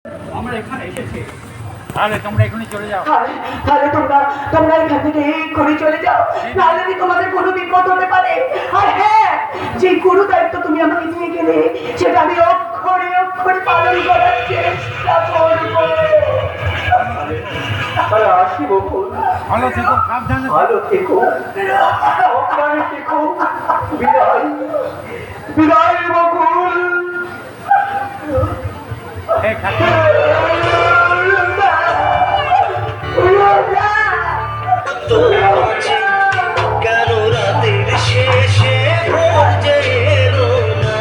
আমরা এখানে এসেছি, তাহলে তোমরা এখনই চলে যাও। তাহলে তোমরা এখান থেকে করে চলে যাও, নাহলে কি তোমাদের কোনো বিপদ হতে পারে। আর হ্যাঁ, যে গুরু দায়িত্ব তুমি আমাকে দিয়ে গেলে সেটা আমি অক্ষরে অক্ষরে পালন করার চেষ্টা করবো। আসি বকুল, ভালো থেকো, সাবধানে ভালো থেকো, সাবধানে থেকো। বিদায় বিদায় বকুল। এই খাতা কেন রাতের শেষে এলো না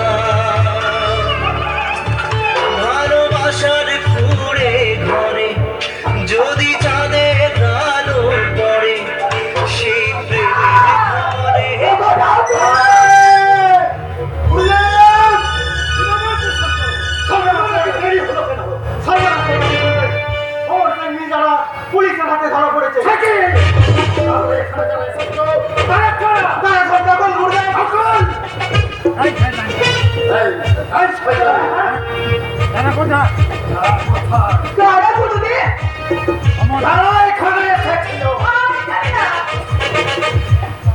ভালোবাসার কুড়ে ঘরে যদি চাঁদের আলো পড়ে সেই প্রেমের ঘরে পুলিশের হাতে ধরা পড়েছে। তারা কোথায়?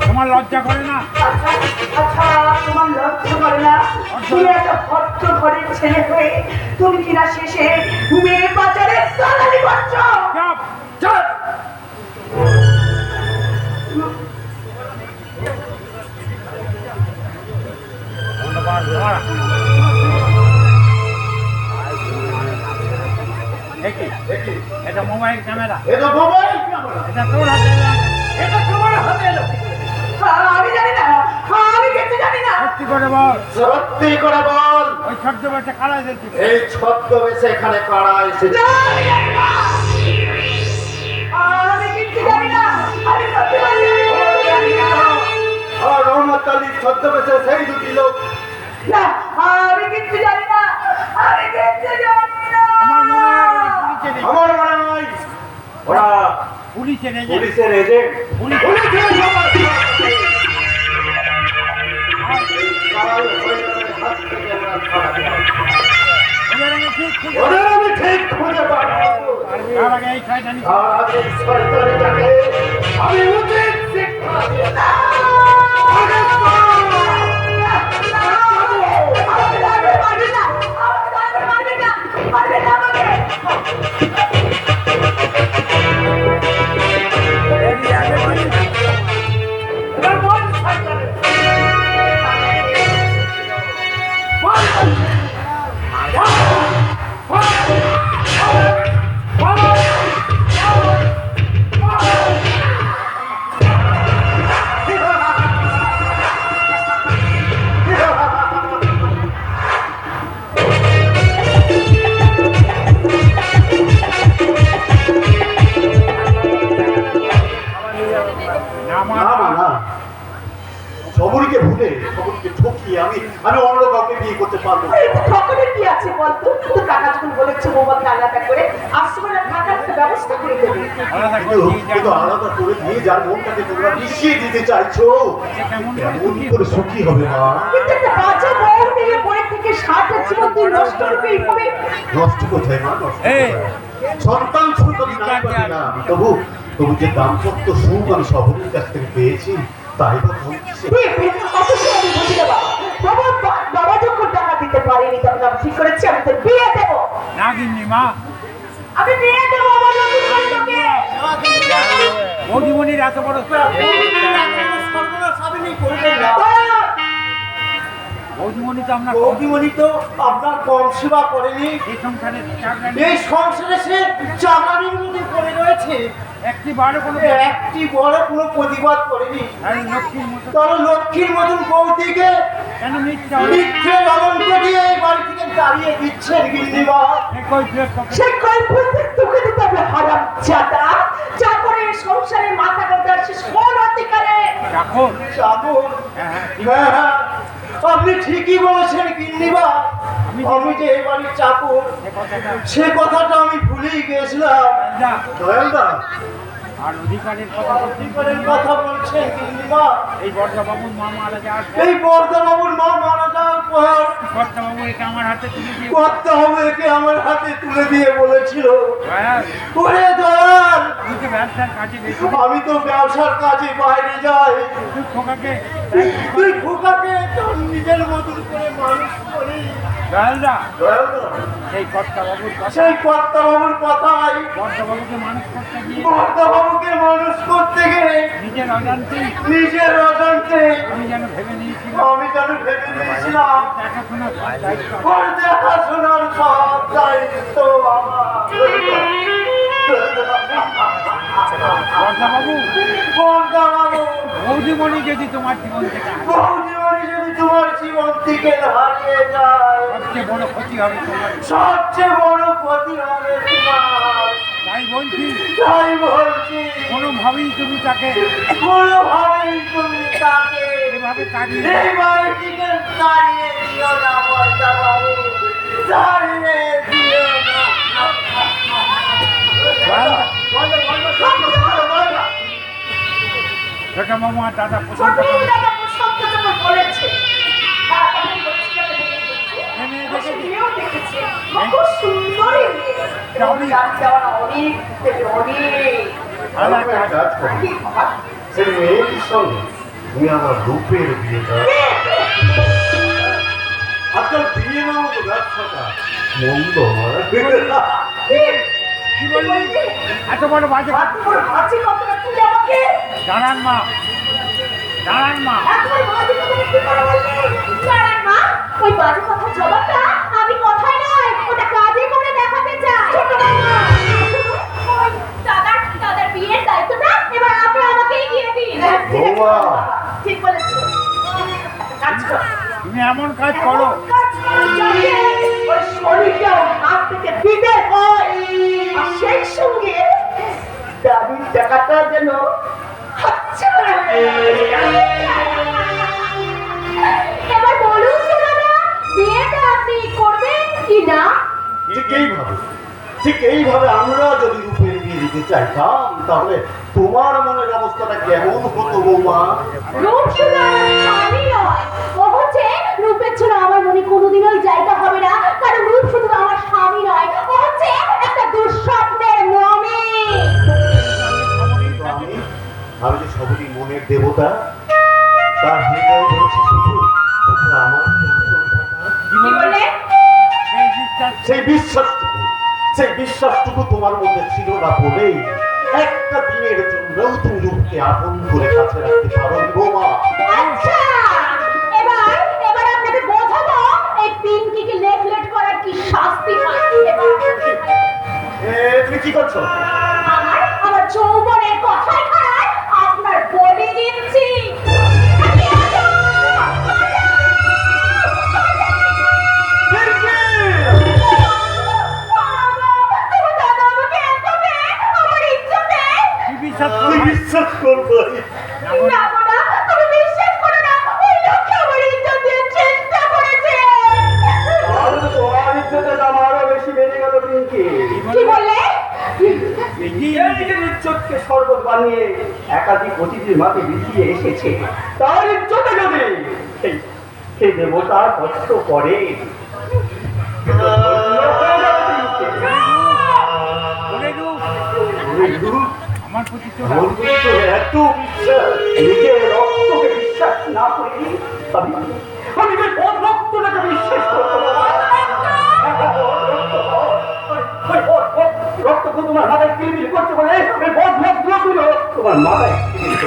তোমার লজ্জা করে না? আচ্ছা, তোমার লজ্জা করে না? তুমি একটা ভদ্র ঘরের ছেলে হয়ে তুমি কিনা শেষে মেয়ে বাজারে দালালি করছো। চুপ চুপ। এটা মোবাইল ক্যামেরা, এটা মোবাইল ক্যামেরা, এটা তোর হাতে, এটা তোমার হাতে এলো। আমি জানি না, আমি কিছু জানি না। সত্যি করে বল, সত্যি করে বল, ওই ছদ্মবেশে কারা এসেছে? এই ছদ্মবেশে এখানে কারা এসেছে? আমি কিছু জানি না, আমি সত্যি জানি না। আর রহমত আলীর ছদ্মবেশে সেই দুটি লোক। না, আমি কিছু জানি না, আমি কিছু জানি না। আমার মনে হয় আমার মনে হয় ওরা পুলিশের এজেন্ট। পুলিশের এজেন্ট। ওদের আমি ঠিক খুঁজে পাবো। তার আগে এই শয়তানি আর আগে শয়তানিটাকে আমি উচিত শিক্ষা দিয়ে সবরীকে ভুলে সবরীকে ঠকিয়ে আমি অন্য কাউকে বিয়ে করতে পারবো। ঠকানোর কি আছে বলতো? তো কাকা যখন বলেছে মোবাইল আলাদা করে আসলে থাকার একটা ব্যবস্থা করে দেবে। কিন্তু আলাদা করে দিয়ে যার মনটাকে তোমরা মিশিয়ে দিতে চাইছো, এমন করে সুখী হবে মা? কিন্তু একটা বাচ্চা বউ নিয়ে পরে থেকে 60 জীবন তুই নষ্ট করবি এইভাবে। নষ্ট কোথায় মা? নষ্ট কোথায়? সন্তান সন্ততি না পারি না, তবু যে দাম্পত্য সুখ আমি সবরীর কাছ থেকে পেয়েছি তাই বা বলছি। অবশ্যই আমি বুঝি না বাবা। বাবা যখন টাকা দিতে পারিনি তখন আমি ঠিক করেছি আমি তোর বিয়ে দেবো। না গিন্নি মা, আমি বিয়ে দেবো আমার নতুন বন্ধুকে। বৌদিমণির এত বড় বৌদিমণি তো আপনার বৌদিমণি তো আপনার কম সেবা করেনি। এই সংসারে এই সংসারে সে চাকরির মধ্যে পড়ে রয়েছে, একটি বারো কোনো একটি বড় কোনো প্রতিবাদ করেনি। লক্ষ্মীর মতো তাহলে লক্ষ্মীর মতন বৌদিকে কেন মিথ্যা মিথ্যে লবঙ্গ দিয়ে এই বাড়ি থেকে তাড়িয়ে দিচ্ছেন গিন্নিমা। সে কৈফিয়ত তোকে দিতে হবে হারাম জাদা। যা করে এই সংসারে মাথা গোটার সে কোন অধিকারে? চাকর চাকর? হ্যাঁ হ্যাঁ, আপনি ঠিকই বলেছেন গিন্নিমা। আমি যে এই বাড়ির চাকর সে কথাটা আমি ভুলেই গিয়েছিলাম। দয়ালদা, আর অধিকারের কথা বলছি অধিকারের কথা বলছেন গিন্নিমা। এই বর্দাবাবুর মা মারা যাওয়ার পর এই বর্দাবাবুর মা মারা যাওয়ার পর বর্দাবাবু একে আমার হাতে তুলে দিয়ে করতে হবে একে আমার হাতে তুলে দিয়ে বলেছিল, দয়াল, ওরে দয়াল, তুই তো ব্যবসার কাজে বেশি আমি তো ব্যবসার কাজে বাইরে যাই, তুই খোকাকে তুই খোকাকে তোর নিজের মতন করে মানুষ করি। দয়ালদা দয়ালদা, সেই কর্তাবাবুর কথা সেই কর্তাবাবুর কথাই বর্দাবাবুকে মানুষ করতে গিয়ে বর্দাবাবুকে মানুষ করতে গেলে নিজের অজান্তেই নিজের অজান্তে আমি যেন ভেবে নিয়েছিলাম আমি যেন ভেবে নিয়েছিলাম দেখাশোনা করার দায়িত্ব ওর দেখাশোনার সব দায়িত্ব আমার। বর্দাবাবু বর্দাবাবু, বৌদিমণি যদি তোমার জীবন থেকে হারিয়ে বৌদিমণি যদি তোমার জীবন থেকে হারিয়ে যায়, সবচেয়ে বড় ক্ষতি হবে তোমার। সবচেয়ে বড় ক্ষতি হবে তোমার। তাই বলছি তাই বলছি, কোনোভাবেই তুমি তাকে কোনোভাবেই তুমি তাকে এভাবে তাড়িয়ে এই বাড়িটিকে তাড়িয়ে দিও না বর্দাবাবু, তাড়িয়ে দিও না। ছোট মামা আর দাদা পছন্দ ছোট করে দাদা প্রশান্ত যখন বলেছে, হ্যাঁ, তখন বলেছি আমি এ মেয়ে দেখেছি। দেখেছি। মেয়েও দেখেছে। কত সুন্দরী মেয়ে। জানি। দেওয়ানা অনেক থেকে অনেক। আমি একটা কাজ করি, কি বাবা? সেই মেয়েটির সঙ্গে তুমি আমার রূপের বিয়েটা, আজকাল বিয়ে নামক ব্যবসাটা মন্দ নয়। কি বললি এত বড় বাজে আর তোর হাঁচি কতটা তুলে আমাকে? দাঁড়ান মা দাঁড়ান মা একবার বাজে কথা কি করে বললি? দাঁড়ান মা, ওই বাজে কথার জবাবটা আমি কথায় নয়, ওটা কাজে করে দেখাতে চাই। ছোট মামা, ওই দাদার বিয়ের দায়িত্বটা এবার আপনারা আমাকেই দিয়ে দিন। বৌমা। ঠিক বলেছো। কাজ করো। তুমি এমন কাজ করো কাজ করো যাতে ওই শরীরটাও হাত থেকে বিদায় হয়। আর সেই সঙ্গে দাবির টাকাটা যেন হাতছাড়া হয়ে যায়। এবার বলুন তো দাদা, বিয়েটা আপনি করবেন কি না? ঠিক এইভাবে আমরা যদি রূপের বিয়ে দিতে চাইতাম, তাহলে তোমার মনের অবস্থাটা কেমন হতো বৌমা? রূপ শুধু আমার স্বামী নয়, ও হচ্ছে রূপের জন্য আমার মনে কোনোদিনই জায়গা হবে না, কারণ রূপ শুধু আমার স্বামী নয়, ও হচ্ছে একটা দুঃস্বপ্নের মমি। আমি যে সবরই মনের দেবতা, তার হৃদয়ে রয়েছে শুধু আমার কি বললে এই বিশ্বাস সেই বিশ্বাসটুকু তোমার মধ্যে ছিল না বলেই একটা দিনের জন্যও তুমি রূপকে আপন করে কাছে রাখতে পারো বৌমা। আচ্ছা, এবার আপনাকে বোঝাবো এই পিঙ্কিকে নেগলেক্ট করার কি শাস্তি হয়। এবার তুমি কি করছো? আমার যৌবনের কথাই খারাপ, আপনার বলে দিচ্ছি। কি বিশ্বাস তুই করো বিশ্বাস করবো? আর তোমার ইজ্জতের দাম আরো বেশি বেড়ে গেল পিঙ্কি। কি বললে? এই নিজের ইজ্জতকে শরবত বানিয়ে একাধিক অতিথির মাঝে বিছিয়ে এসেছে, তার ইজ্জতে যদি সেই দেবতা কষ্ট করে, বলে দিও আমার প্রতি তো আমার প্রতি তো এত বিশ্বাস। নিজের রক্তকে বিশ্বাস না করি আমি যে বদ রক্তটাকে বিশ্বাস করবো না। রক্ত তোমার মাথায় কিলবিল করতে বলে বদ রক্তগুলো তোমার মাথায়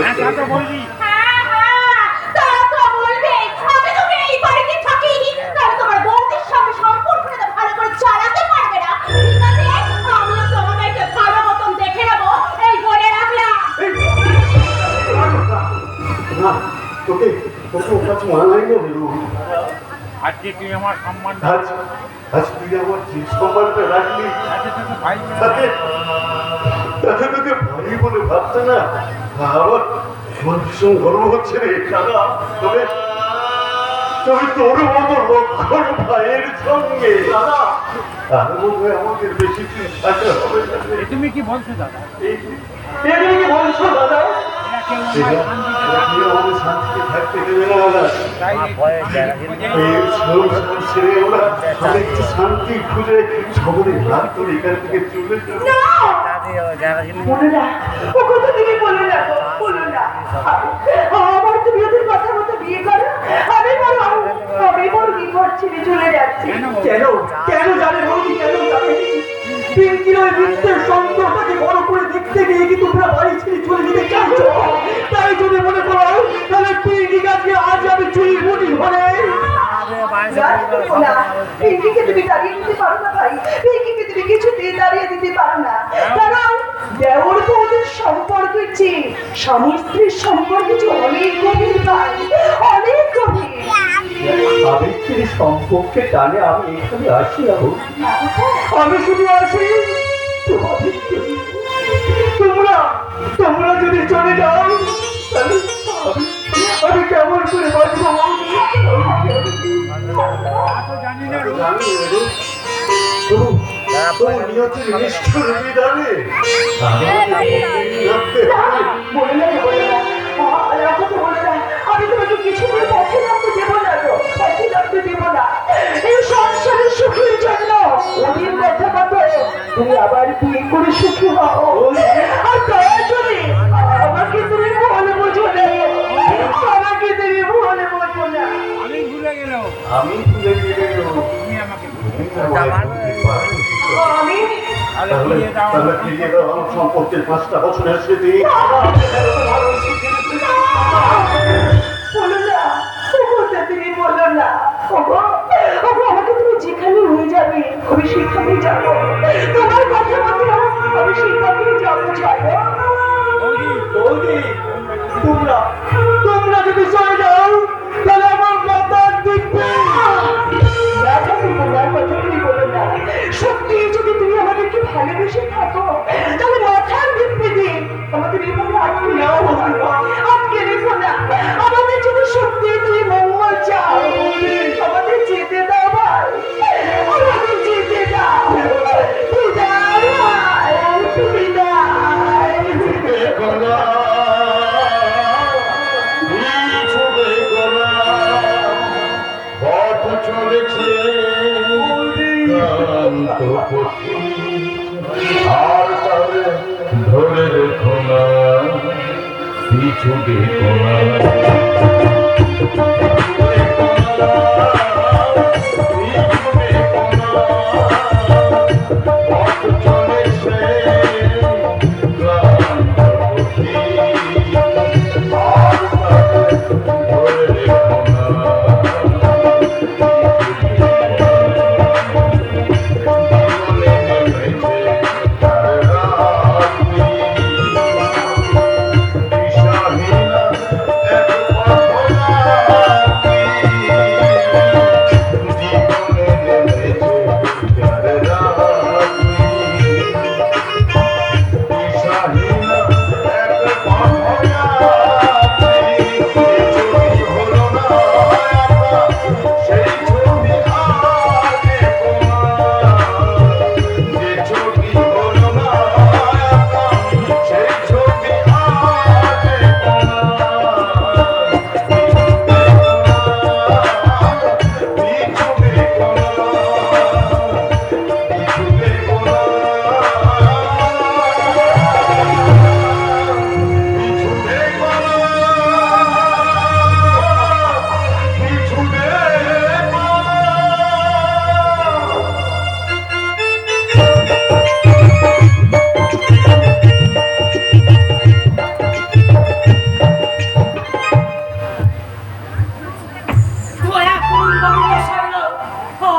হ্যাঁ তা তো বললি না, তোকে ওর কাছে মানাই না বেরু। আজকে তুই আমার সম্মান আজ তুই আমার যে সম্মানটা রাখলি, আজকে তোকে ভাই বলে তাতে তোকে ভাই বলে ভাবছে না, আমার ভীষণ গর্ব হচ্ছে রে দাদা। তবে তোর মতো লক্ষ্মণ ভাইয়ের সঙ্গে দাদা তাহলে বোধহয় আমাদের বেশি চিন্তা হবে না। এ তুমি কি বলছো দাদা? তুমি কি বলছো দাদা? এরা কেউ এরা আমায় শান্তি দেবে না। এরা কি আমাদের শান্তিতে থাকতে দেবে না দাদা? তাই এই সংসার ছেড়ে ওরা আমি একটু শান্তি খুঁজে সকলে হাত ধরে এখান থেকে চলে যাবে। বলো না, ও কথা তুমি বলো না গো, বলো না। আমার তুমি ওদের কথা মতো বিয়ে করো, আমি বড় বিপদ ছেড়ে চলে যাচ্ছি। কেন কেন জানে বৌদি, কেন জানে? পিঙ্কির ওই বৃত্তের সন্দেহটাকে বড় করে দেখতে গিয়ে কি তোমরা বাড়ি ছেড়ে চলে যেতে চাইছো? তাই যদি মনে করো তাহলে পিঙ্কি গাছকে আজ আমি চুরির মুঠি ধরে পিঙ্কিকে তুমি দাঁড়িয়ে দিতে পারো না ভাই, পিঙ্কিকে তুমি কিছুতেই দাঁড়িয়ে দিতে পারো না। কারণ দেওর বউদের সম্পর্কের চেয়ে স্বামী স্ত্রীর সম্পর্ক যে অনেক গভীর ভাই, অনেক গভীর। আবেগের সম্পর্কে টানে আমি এখানে আসি না বৌ। আমি শুধু আসি তোমাদের জন্য। তোমরা যদি চলে যাও তাহলে আমি কেমন করে বাঁচবো বৌদি? জানি না। জানি রে, তবু তোমার নিয়তির নিষ্ঠুর বিধানে রাখতে হবে। বলে না, বলে না, আর কথা বলে না। আমি তোমাকে কিছু করে পথে নামতে দেবো না গো, পথে নামতে দেবো না। এই সংসারের সুখের জন্য ওদের কথা মতো তুমি আবার বিয়ে করে সুখী হও। আর দয়া করে আমাকে তুমি ভুলে বোঝো না, আমাকে তুমি ভুলে বোঝো না। আমি ভুলে গেলেও আমি ভুলে গেলেও তুমি আমাকে আমি আরে তাহলে ফিরিয়ে দাও। তাহলে ফিরিয়ে দাও আমার সম্পর্কের 5টা বছরের স্মৃতি। বলো না, ও কথা তুমি বলো না। ওগো, ওগো, আমাকে তুমি যেখানে নিয়ে যাবে আমি সেখানে যাবো। তোমার কথা মতো আমি সেখানে যাবো, যাবো। বৌদি তোমরা যদি চলে যাও তাহলে আমার মাথার দিকবে। রাজা তোমার কথা তুমি বলো না। সত্যি যদি তুমি আমাদেরকে ভালোবেসে থাকো তাহলে মাথার দিব্যে দিন আমাদের এভাবে আটকে নাও, আটকে রেখো না। আমাদের যদি সত্যি তুমি মঙ্গল চাও আমাদের যেতে দাও ভাই, আমাদের যেতে দাও। বিদায় ভাই, বিদায়। পথ চলেছে ক্লান্ত পথি, আর তাহলে ধরে রেখো না, পিছু দেখো না। পথ চলেছে ক্লান্ত পথি, আর তাহলে ধরে রেখো না।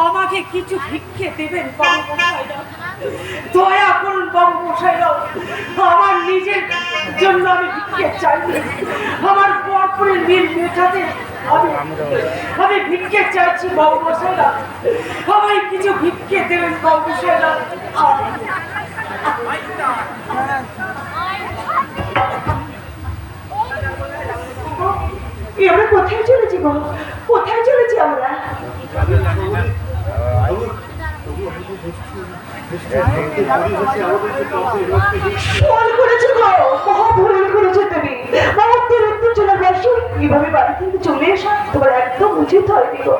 আমাকে কিছু ভিক্ষে দেবেন বাবু মশাইরা, দয়া করুন বাবু মশাইরা। আমার নিজের জন্য আমি ভিক্ষে চাইনি, আমার পরপরের নীল মেটাতে আমি ভিক্ষে চাইছি বাবু মশাইরা। আমায় কিছু ভিক্ষে দেবেন বাবু মশাইরা। আমরা কোথায় চলেছি গো, কোথায় চলেছি আমরা? ভুল করেছো গো, মহা ভুল করেছো তুমি। মহত্বের উত্তেজনার বশে এইভাবে বাড়ি থেকে চলে আসা তোমার একদম উচিত হয়নি গো,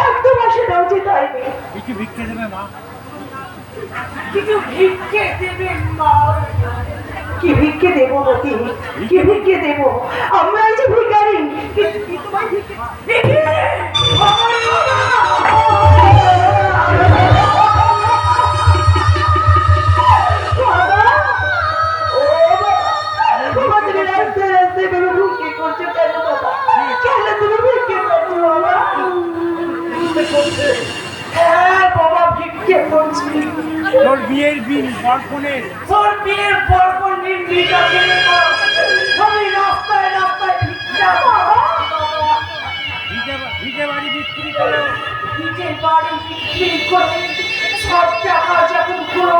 একদম আসাটা উচিত হয়নি। কিছু ভিক্ষে দেবে মা? কিছু ভিক্ষে দেবেন মা? কি ভিক্ষে দেবো মতি, কি ভিক্ষে দেবো? আমরা এই যে ভিখারি, কি তোমায় ভিক্ষে আমার বাবা! বাবা, তুমি রাস্তায় রাস্তায় এভাবে ভিক্ষে করছো কেন বাবা? কেন তুমি ভিক্ষে করছো বাবা? হ্যাঁ বাবা, ভিক্ষে করছি। তোর বিয়ের বিল বরপনের তোর বিয়ের পরপর নির্বিঘ্ন ছেড়ে দাও। আমি রাস্তায় রাস্তায় ভিক্ষা করবো। ভিটে বাড়ি বিক্রি করে নিজের বাড়ি বিক্রি করে সব টাকা যখন পুরো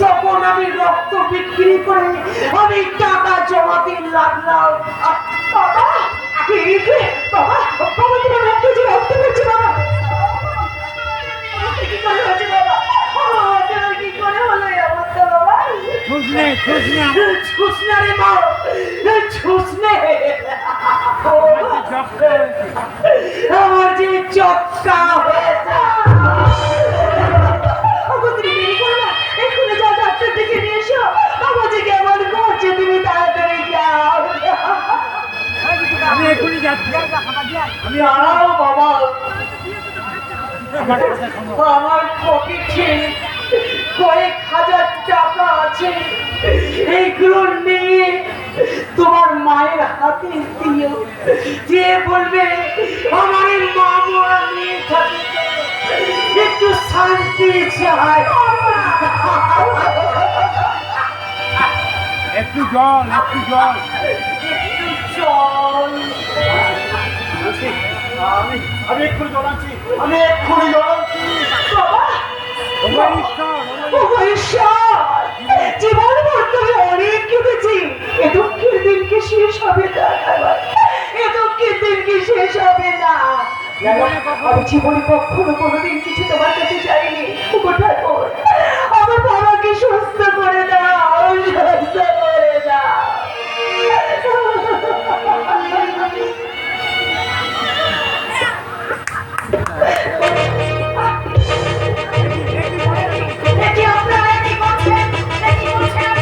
তখন আমি রক্ত বিক্রি করে আমি টাকা জমাতে লাগলাম। বাবা, বাবা, বাবা তোমার রক্ত যে রক্ত পড়ছে বাবা। কি করে হয়েছে বাবা? তোমার কি করে হলো এই অবস্থা বাবা? ছুসনে ছুসনা রে মা, ছুসনে। আমার যে চক্কা হয়েছে। ওগো, তুমি দেরি করো না, এক্ষুনি যাও ডাক্তার ডেকে নিয়ে এসো। বাবাজি কেমন করছে, তুমি তাড়াতাড়ি যাও। আমি এখনই যাচ্ছি। আমি দাঁড়াও বাবা, আমার কথা শোনো। আমার পকেটে কয়েক হাজার টাকা আছে, এইগুলো নিয়ে তোমার মায়ের হাতে দিও। যে বলবে আমার এই মা মরা মেয়ে থাকে একটু শান্তি চায়। একটু জল একটু চল। আমি এক্ষুনি জড়াচ্ছি, আমি এক্ষুনি জড়াচ্ছি। বাবা, ওগো ঈশ্বর, ওগো ঈশ্বর, জীবন ভর তুমি অনেক কেঁদেছি। এ দুঃখের দিন কি শেষ হবে না? এ দুঃখের দিন কি শেষ হবে না? আমি জীবনে কখনো কোনোদিন কিছু তোমার কাছে চাইনি। ওগো ঠাকুর, আমার বাবাকে সুস্থ করে দাও, সুস্থ করে দাও। দেখি আপনারা কি করছেন, দেখি করছেন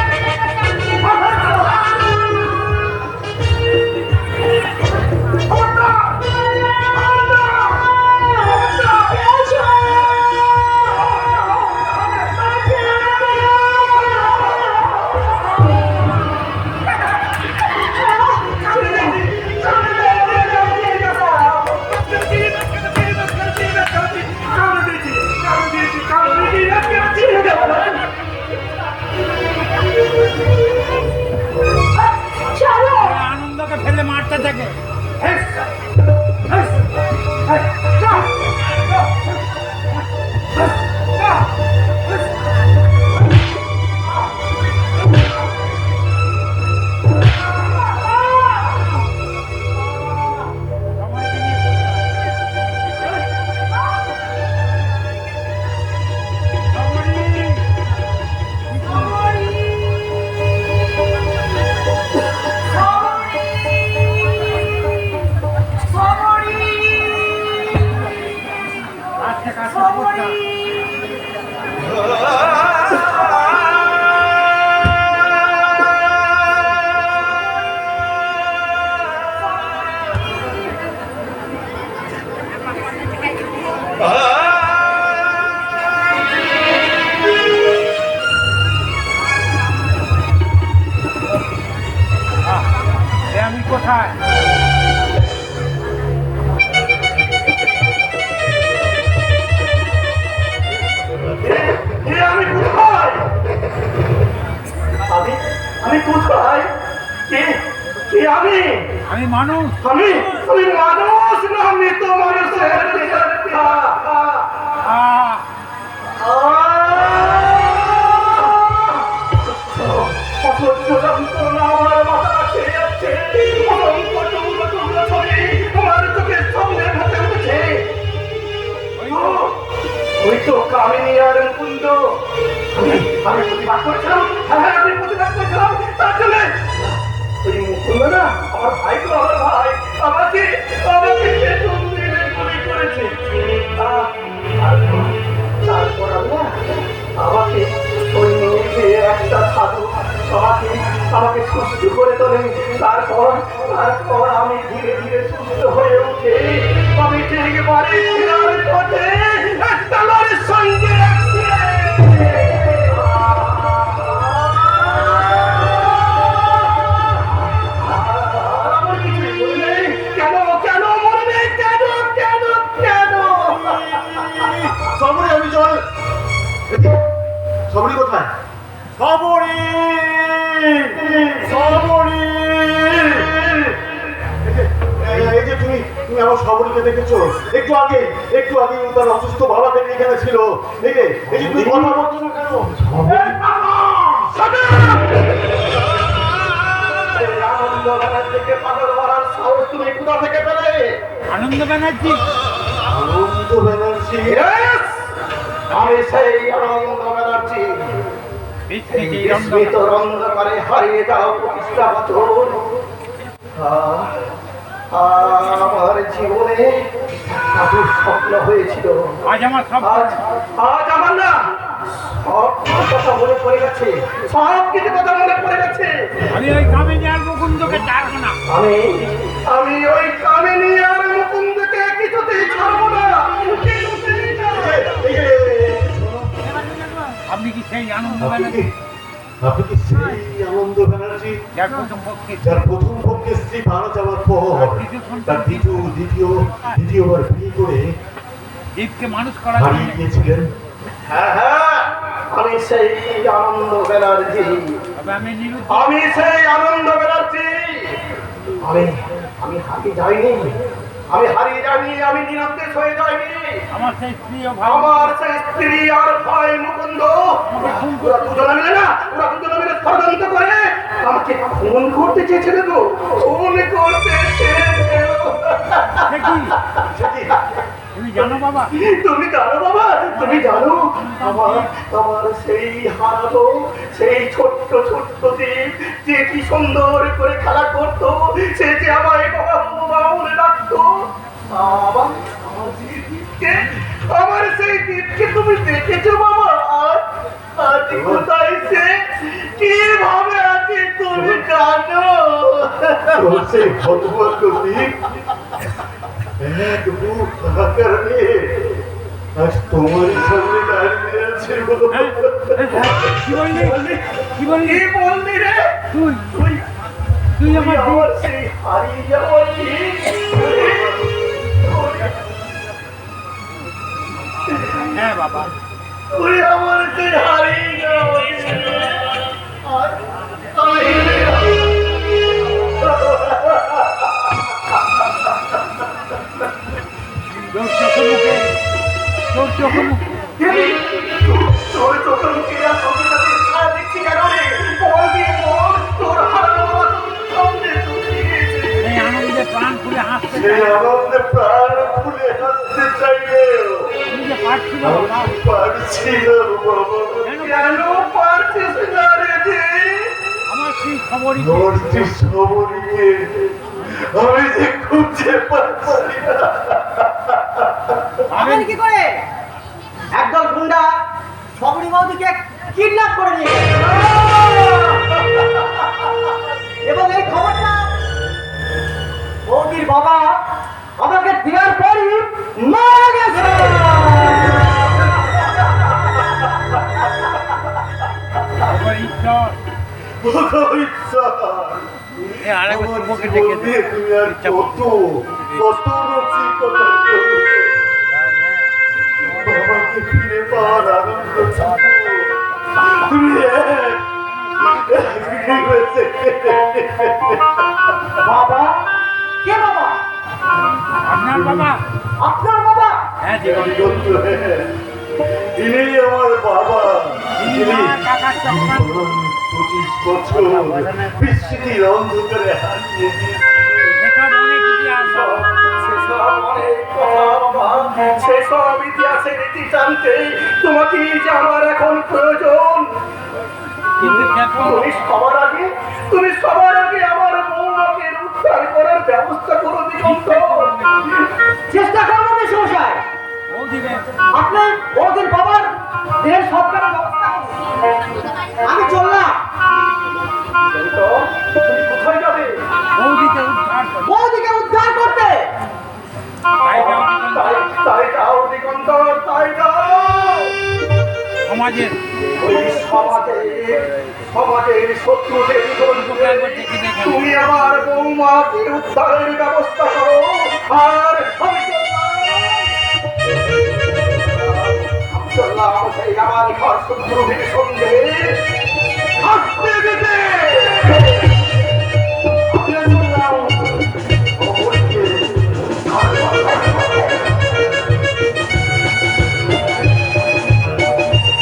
আনন্দকে ফেলে মারতে থাকে। আমি কোথায়? আমি কোথায়? কে কে আমি? আমি মানুষ। আমি মানুষ না, আমি তো মানুষের অসহ্য যন্ত্রণা আমার মাথা খেয়ে যাচ্ছে। আমার চোখের সামনে ভেসে উঠেছে। ওই তো কামিনী আর মুকুন্দ। আমি প্রতিবাদ করেছিলাম, হ্যাঁ আমি প্রতিবাদ করেছিলাম, তার জন্য ওই মুকুন্দ না আমার ভাই তো আমার ভাই আমাকে আমাকে বেতন দিলে গুলি করেছে। তারপর না আমাকে ওই মেয়েকে একটা সাধু আমাকে সুস্থ করে তোলে। তারপর আমি ধীরে ধীরে সুস্থ হয়ে উঠে আমি ঠিক বাড়ি ফেরার পথে একটা লরির সঙ্গে আমার কিছুই মনে নেই। কেন কেন মনে নেই? কেন কেন কেন? সবরি আমি চল সবরি কোথায়? সবরি সবরি এই যে তুমি তুমি আমার সবরিকে দেখেছো? একটু আগে ও তার অসুস্থ বাবাকে নিয়ে এখানে ছিল। এই যে তুমি কথা বলছো না কেন? আনন্দ ব্যানার্জিকে পাগল মারার সাহস তুমি কোথা থেকে পেলে? আনন্দ ব্যানার্জি? আনন্দ ব্যানার্জি? Yes! আমি সেই আনন্দ ব্যানার্জি। বিস্মিত রঙ্গ করে হারিয়ে যাও প্রতিষ্ঠা বছর। আমার জীবনে এত স্বপ্ন হয়েছিল, আজ আমার সব আজ আমার না সব কথা মনে পড়ে গেছে, সব কিছু কথা মনে পড়ে গেছে। আমি ওই কামিনী আর মুকুন্দকে ছাড়বো না। আমি ওই কামিনী আর মুকুন্দকে কিছুতেই ছাড়বো না, কিছুতেই না। আপনি কি সেই আনন্দ আপনি ব্যানার্জি কি সেই আনন্দ ব্যানার্জি যার প্রথম পক্ষে যার প্রথম পক্ষে স্ত্রী মারা যাওয়ার পর তার দ্বিতীয়বার বিয়ে করে জীবকে মানুষ করার হারিয়ে জন্য? গিয়েছিলেন? হ্যাঁ হ্যাঁ, আমি সেই আনন্দ ব্যানার্জি। তবে আমি নিরুদ্ধ। আমি সেই আনন্দ ব্যানার্জি। আমি হারিয়ে যাইনি, আমি নিরুদ্দেশ হয়ে যাইনি। আমার সেই স্ত্রী ও ভাই আমার সেই স্ত্রী আর ভাই মুকুন্দ ওরা দুজনে মিলে ষড়যন্ত্র করে আমাকে খুন করতে চেয়েছিল তো, খুন করতে চেয়েছিল। সে কি? তুমি জানো বাবা? তুমি জানো বাবা, তুমি জানো আমার সেই হারালো সেই ছোট্ট দ্বীপ যে কি সুন্দর করে খেলা করতো, সে যে আমায় বাবা বলে ডাকতো। আমার সেই দ্বীপকে তুমি দেখেছো বাবা? আজ কোথায় সে, কিভাবে আছে তুমি জানো? সেই ভগবত দ্বীপ এক বুক হাহাকার নিয়ে আজ তোমারই সামনে দাঁড়িয়ে আছে। কি বললি? কি বললি? কি বললি রে? তুই তুই তুই আমার আমার সেই হারিয়ে যাওয়া দ্বীপ, হ্যাঁ বাবা। তুই আমার সেই হারিয়ে যাওয়া দ্বীপ। আর তোর চোখে মুখে তোর চোখে মুখে তোর চোখে মুখে আর চোখের সাথে ছায়া দেখছি কেন রে? বলবি বল, তোর হারানো বাবা তোর সামনে চলে গেছে। এই আনন্দে প্রাণ খুলে হাসতে সেই চাই। আনন্দে প্রাণ খুলে হাসতে চাইলেও তুমি যে পারছি না বাবা। আমি পারছি না বাবা। কেন পারছিস না রে দি? আমার সেই খবরই নর্তি সবরিকে আমি যে খুঁজে পাচ্ছি না। আপনি কি করে একদল গুন্ডা সবরি বৌদিকে কিডন্যাপ করে নিয়ে গেছে এবং এই খবরটা বৌদির বাবা আমাকে দেওয়ার পরই মারা গেছে। খবর ঈশ্বর। এই আরেকবার আমার চুম্বকে ডেকে দে। জীবনে তুমি আর ইচ্ছা কত করছে। রসিকতা করবে। বাবাকে ফিরে পাওয়ার আনন্দ ছিল। তুমি বাবা? কে বাবা? আপনার বাবা? আপনার বাবা? হ্যাঁ জীবন। ইনি আমার বাবা। ইনি আমার কাকার চক্রান্ত। 25 বছর বিস্মৃতির অন্ধকারে হারিয়ে দিয়েছিল। এসব অনেক ইতিহাস। সেসব শুনলাম অনেক কথা বাবা, সেসব ইতিহাসের রীতি জানতে তোমাকে যে আমার এখন প্রয়োজন। কিন্তু দেখো, তুমি সবার আগে আমার বৌমাকে উদ্ধার করার ব্যবস্থা করো দিগন্ত। চেষ্টা করবো মশাই, বৌদিকে আপনি ওদের বাবার দেহের সবকারের ব্যবস্থা করুন। আমি চললাম। দিগন্ত, তুমি কোথায় যাবে? বৌদিকে উদ্ধার করো। বৌদিকে উদ্ধার করতে। তাই যাও দিগন্ত। তাই যাও দিগন্ত, তাই যাও। সমাজের ওই সমাজের শত্রুদের বিরুদ্ধে তুমি আমার বৌমাকে উদ্ধারের ব্যবস্থা করো। আর আমি চললাম সেই আমার ঘর শত্রুদের সঙ্গে